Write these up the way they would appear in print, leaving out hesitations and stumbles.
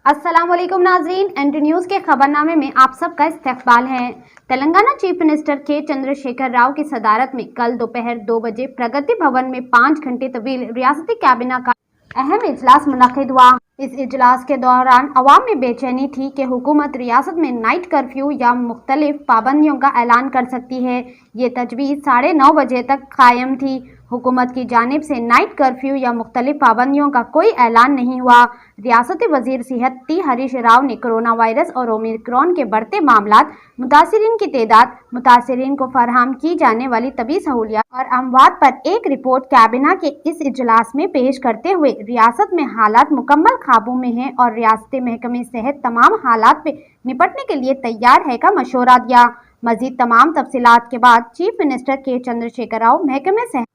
अस्सलाम वालेकुम नाजरीन, एनटी न्यूज़ के खबरनामे में आप सबका इस्तकबाल है। तेलंगाना चीफ मिनिस्टर के चंद्रशेखर राव की सदारत में कल दोपहर 2 बजे प्रगति भवन में 5 घंटे तवील रियासती कैबिनेट का अहम इजलास मुनक्किद हुआ। इस इजलास के दौरान अवाम में बेचैनी थी कि हुकूमत रियासत में नाइट कर्फ्यू या मुख्तलिफ पाबंदियों का ऐलान कर सकती है। ये तजवीज़ 9:30 बजे तक कायम थी। हुकूमत की जानिब से नाइट कर्फ्यू या मुख्तलिफ पाबंदियों का कोई ऐलान नहीं हुआ। रियासती वजीर सेहत टी हरीश राव ने कोरोना वायरस और ओमिक्रॉन के बढ़ते मामलात, मुतासिरीन की तादाद, मुतासिरीन को फराहम की जाने वाली तबी सहूलियात और अमवात पर एक रिपोर्ट कैबिनेट के इस इजलास में पेश करते हुए रियासत में हालात मुकम्मल काबू में हैं और रियासती महकमे सेहत तमाम हालात पे निपटने के लिए तैयार है का मशवरा दिया। मजीद तमाम तफसीलात के बाद चीफ मिनिस्टर के चंद्रशेखर राव महकमे सेहत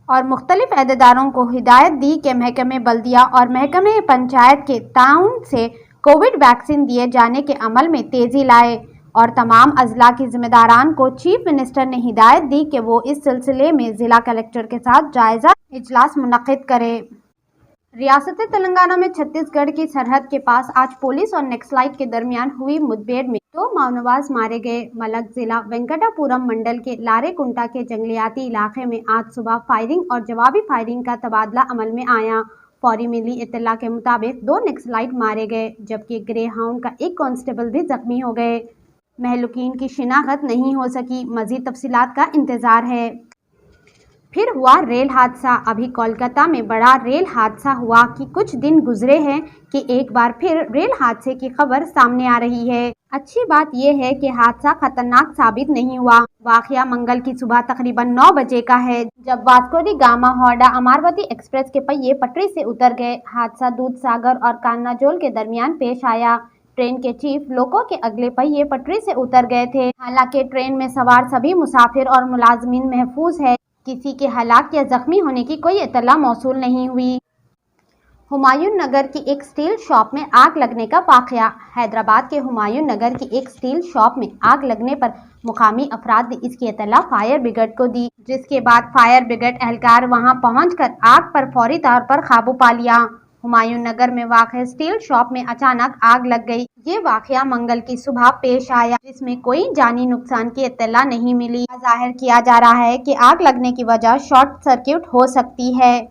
और मुख्तलिफ अहदेदारों को हिदायत दी कि महकमे बल्दिया और महकमे पंचायत के ताउन से कोविड वैक्सीन दिए जाने के अमल में तेज़ी लाए और तमाम अजला की जिम्मेदारान को चीफ मिनिस्टर ने हिदायत दी कि वो इस सिलसिले में ज़िला कलेक्टर के साथ जायज़ा इजलास मुनक्किद करे। रियासत तेलंगाना में छत्तीसगढ़ की सरहद के पास आज पुलिस और नक्सलाइट के दरमियान हुई मुठभेड़ में 2 माओनवाज मारे गए। मलक जिला वेंकटापुरम मंडल के लारेकुंटा के जंगलियाती इलाके में आज सुबह फायरिंग और जवाबी फायरिंग का तबादला अमल में आया। फौरी मिली इत्तला के मुताबिक 2 नक्सलाइट मारे गए जबकि ग्रे हाउंड का एक कांस्टेबल भी जख्मी हो गए। महलूकीन की शिनाख्त नहीं हो सकी, मजीद तफसीलात का इंतजार है। फिर हुआ रेल हादसा। अभी कोलकाता में बड़ा रेल हादसा हुआ कि कुछ दिन गुजरे हैं कि एक बार फिर रेल हादसे की खबर सामने आ रही है। अच्छी बात यह है कि हादसा खतरनाक साबित नहीं हुआ। वाकया मंगल की सुबह तकरीबन 9 बजे का है जब Vasco da Gama Howrah Amaravati express के पहिए पटरी से उतर गए। हादसा दूध सागर और कान्नाजोल के दरमियान पेश आया। ट्रेन के चीफ लोको के अगले पहिए पटरी से उतर गए थे। हालांकि ट्रेन में सवार सभी मुसाफिर और मुलाजमीन महफूज है। किसी के हलाक या जख्मी होने की कोई इत्तला मौसूल नहीं हुई। हुमायूं नगर की एक स्टील शॉप में आग लगने का वाकया। हैदराबाद के हुमायूं नगर की एक स्टील शॉप में आग लगने पर मुकामी अफराद ने इसकी इत्तला फायर ब्रिगेड को दी, जिसके बाद फायर ब्रिगेड एहलकार वहां पहुंचकर आग पर फौरी तौर पर काबू पा लिया। हुमायूं नगर में वाक़ स्टील शॉप में अचानक आग लग गई। ये वाकया मंगल की सुबह पेश आया जिसमें कोई जानी नुकसान की इत्तला नहीं मिली। जाहिर किया जा रहा है कि आग लगने की वजह शॉर्ट सर्किट हो सकती है।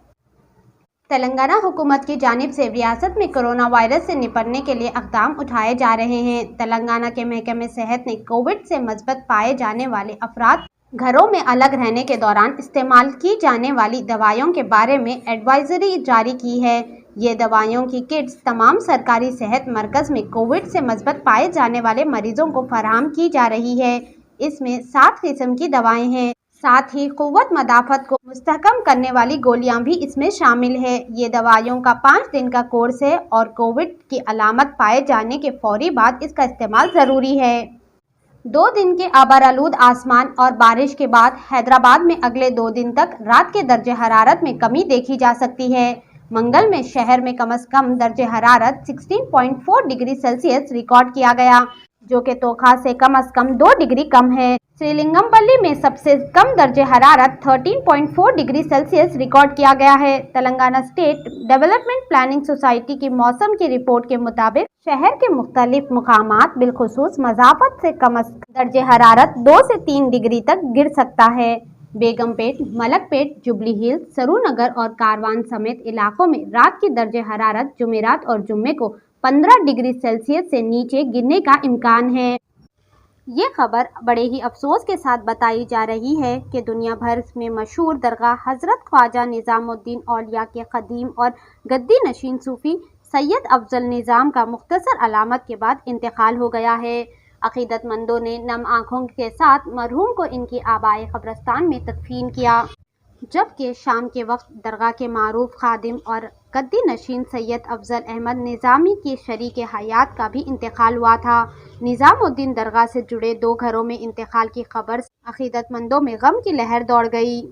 तेलंगाना हुकूमत की जानिब से रियासत में कोरोना वायरस से निपटने के लिए इक़दाम उठाए जा रहे हैं। तेलंगाना के महकमे सेहत ने कोविड से मुस्बत पाए जाने वाले अफराद घरों में अलग रहने के दौरान इस्तेमाल की जाने वाली दवाइयों के बारे में एडवाइजरी जारी की है। ये दवाइयों की किट्स तमाम सरकारी सेहत मरकज़ में कोविड से मुस्बत पाए जाने वाले मरीजों को फराहम की जा रही है। इसमें 7 किस्म की दवाएं हैं। साथ ही क़ुव्वत मदाफ़त को मुस्तहकम करने वाली गोलियां भी इसमें शामिल है। ये दवाइयों का 5 दिन का कोर्स है और कोविड की अलामत पाए जाने के फौरी बाद इसका इस्तेमाल ज़रूरी है। 2 दिन के आबरालूद आसमान और बारिश के बाद हैदराबाद में अगले 2 दिन तक रात के दर्जे हरारत में कमी देखी जा सकती है। मंगल में शहर में कम से कम दर्जे हरारत 16.4 डिग्री सेल्सियस रिकॉर्ड किया गया, जो कि तोखा से कम 2 डिग्री कम है। श्रीलिंगमपल्ली में सबसे कम दर्जे हरारत 13.4 डिग्री सेल्सियस रिकॉर्ड किया गया है। Telangana state development planning society की मौसम की रिपोर्ट के मुताबिक शहर के मुख्तलिफ मुकामात बिलखुसूस मज़ाफ़त से कम दर्जे हरारत 2 से 3 डिग्री तक गिर सकता है। बेगमपेट, मलकपेट, जुबली हिल्स, सरूनगर और कारवान समेत इलाकों में रात की दर्जे हरारत जुमेरात और जुम्मे को 15 डिग्री सेल्सियस से नीचे गिरने का इम्कान है। ये खबर बड़े ही अफसोस के साथ बताई जा रही है कि दुनिया भर में मशहूर दरगाह हज़रत ख्वाजा निज़ामुद्दीन औलिया के क़दीम और गद्दी नशीन सूफ़ी सैयद अफजल निज़ाम का मुख्तसर अलामत के बाद इंतकाल हो गया है। अक़ीदतमंदों ने नम आँखों के साथ मरहूम को इनकी आबाए क़ब्रिस्तान में तदफीन किया, जबकि शाम के वक्त दरगाह के मारूफ खादिम और गद्दी नशीन सैयद अफजल अहमद निज़ामी की शरीक हयात का भी इंतकाल हुआ था। निज़ामुद्दीन दरगाह से जुड़े 2 घरों में इंतकाल की खबर से अक़ीदतमंदों में गम की लहर दौड़ गई।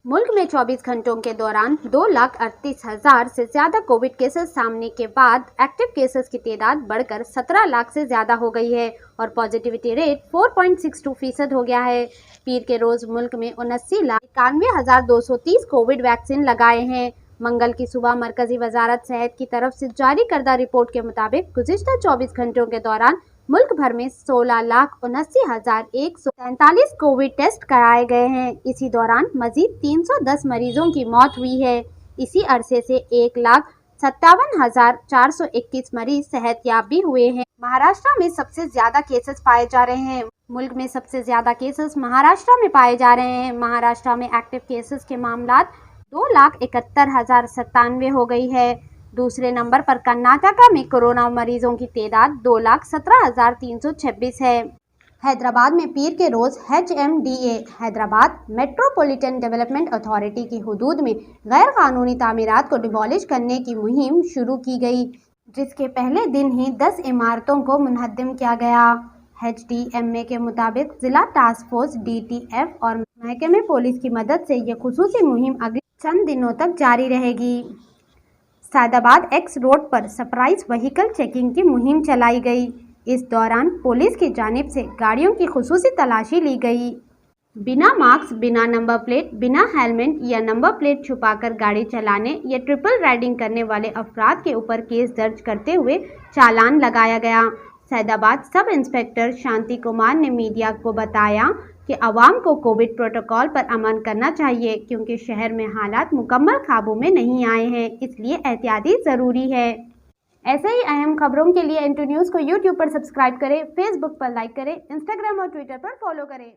मुल्क में 24 घंटों के दौरान 2,38,000 से ज़्यादा कोविड केसेस सामने के बाद एक्टिव केसेस की तादाद बढ़कर 17 लाख से ज़्यादा हो गई है और पॉजिटिविटी रेट 4.62% हो गया है। पीर के रोज़ मुल्क में 79,91,230 कोविड वैक्सीन लगाए हैं। मंगल की सुबह मरकजी वजारत सेहत की तरफ से जारी करदा रिपोर्ट के मुताबिक गुज़िश्ता 24 घंटों के दौरान मुल्क भर में 16,79,143 कोविड टेस्ट कराए गए हैं। इसी दौरान मजीद 310 मरीजों की मौत हुई है। इसी अरसे से 1,57,421 मरीज सेहतयाब भी हुए हैं। महाराष्ट्र में सबसे ज्यादा केसेस पाए जा रहे हैं। मुल्क में सबसे ज्यादा केसेस महाराष्ट्र में पाए जा रहे हैं। महाराष्ट्र में एक्टिव केसेस के मामलात 2,71,097 हो गई है। दूसरे नंबर पर कर्नाटका में कोरोना मरीजों की तादाद 2,17,326 है। हैदराबाद में पीर के रोज HMDA Hyderabad metropolitan development authority की हुदूद में गैर कानूनी तामीरात को डिमोलिश करने की मुहिम शुरू की गई, जिसके पहले दिन ही 10 इमारतों को मुनहद्दिम किया गया। HDMA के मुताबिक जिला टास्क फोर्स DTF और महकमे पुलिस की मदद से यह खुसूसी मुहिम अगले चंद दिनों तक जारी रहेगी। सैदाबाद X रोड पर सरप्राइज व्हीकल चेकिंग की मुहिम चलाई गई। इस दौरान पुलिस की जानिब से गाड़ियों की खुसूसी तलाशी ली गई। बिना मास्क, बिना नंबर प्लेट, बिना हेलमेट या नंबर प्लेट छुपाकर गाड़ी चलाने या ट्रिपल राइडिंग करने वाले अफराद के ऊपर केस दर्ज करते हुए चालान लगाया गया। सैदाबाद सब इंस्पेक्टर शांति कुमार ने मीडिया को बताया कि आवाम को कोविड प्रोटोकॉल पर अमल करना चाहिए, क्योंकि शहर में हालात मुकम्मल काबू में नहीं आए हैं, इसलिए एहतियाती ज़रूरी है। ऐसे ही अहम खबरों के लिए इंटू न्यूज़ को यूट्यूब पर सब्सक्राइब करें, फेसबुक पर लाइक करें, इंस्टाग्राम और ट्विटर पर फॉलो करें।